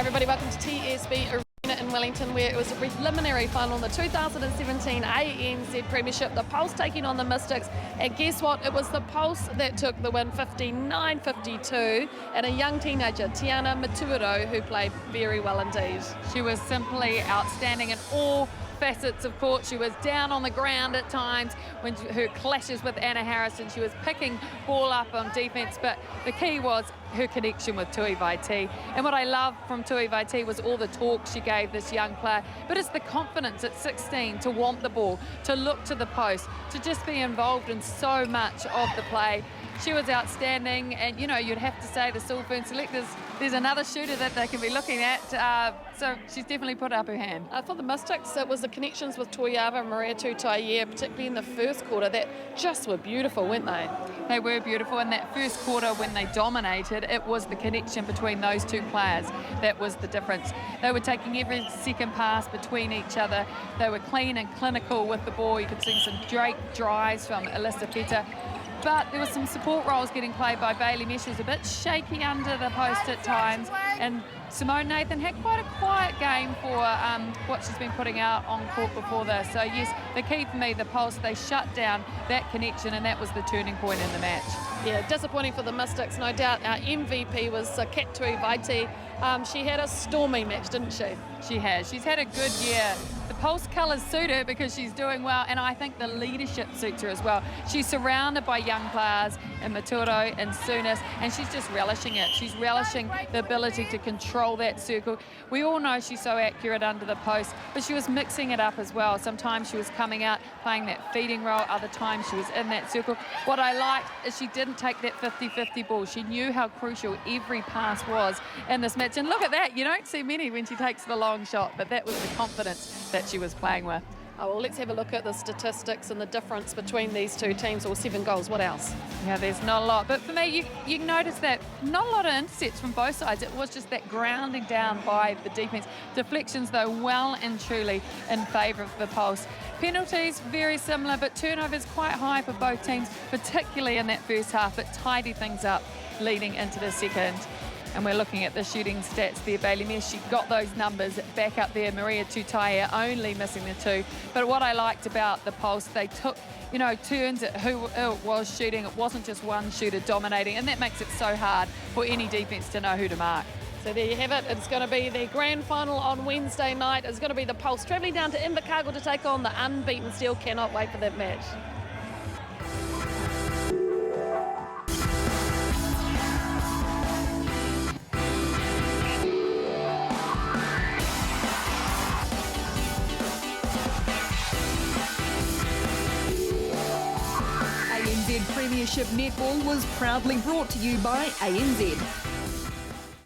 Everybody, welcome to TSB Arena in Wellington, where it was a preliminary final in the 2017 ANZ Premiership. The Pulse taking on the Mystics, and guess what? It was the Pulse that took the win 59-52, and a young teenager, Tiana Maturo, who played very well indeed. She was simply outstanding in all facets of court. She was down on the ground at times when her clashes with Anna Harrison. She was picking ball up on defence, but the key was her connection with Tui Vaiti. And what I loved from Tui Vaiti was all the talk she gave this young player, but it's the confidence at 16 to want the ball, to look to the post, to just be involved in so much of the play. She was outstanding, and you know, you'd have to say the Silverfern selectors, there's another shooter that they can be looking at, so she's definitely put up her hand. For the Mystics, it was the connections with Toyava and Maria Tutaia, particularly in the first quarter, that just were beautiful, weren't they? They were beautiful. In that first quarter when they dominated, it was the connection between those two players that was the difference. They were taking every second pass between each other. They were clean and clinical with the ball. You could see some great drives from Alyssa Peta. But there were some support roles getting played by Bailey Mesh, who's a bit shaky under the post at times. And Simone Nathan had quite a quiet game for what she's been putting out on court before this. So yes, the key for me, the Pulse, they shut down that connection, and that was the turning point in the match. Yeah, disappointing for the Mystics, no doubt. Our MVP was Kat Tui Vaiti. She had a stormy match, didn't she? She has. She's had a good year. The Pulse colours suit her because she's doing well, and I think the leadership suits her as well. She's surrounded by young players in Maturo and Souness, and she's just relishing it. She's relishing the ability to control that circle. We all know she's so accurate under the post, but she was mixing it up as well. Sometimes she was coming out, playing that feeding role. Other times she was in that circle. What I liked is she didn't take that 50-50 ball. She knew how crucial every pass was in this match. And look at that. You don't see many when she takes the long shot, but that was the confidence that she was playing with. Oh, well, let's have a look at the statistics and the difference between these two teams. Or 7 goals, what else? Yeah, there's not a lot. But for me, you notice that not a lot of intercepts from both sides. It was just that grounding down by the defence. Deflections, though, well and truly in favour of the Pulse. Penalties, very similar, but turnovers quite high for both teams, particularly in that first half, but tidy things up leading into the second. And we're looking at the shooting stats there. Bailey Mesh, she got those numbers back up there. Maria Tutaia only missing the 2. But what I liked about the Pulse, they took, you know, turns at who it was shooting. It wasn't just one shooter dominating, and that makes it so hard for any defence to know who to mark. So there you have it. It's going to be the grand final on Wednesday night. It's going to be the Pulse travelling down to Invercargill to take on the unbeaten Steel. Cannot wait for that match. ANZ Premiership Netball was proudly brought to you by ANZ.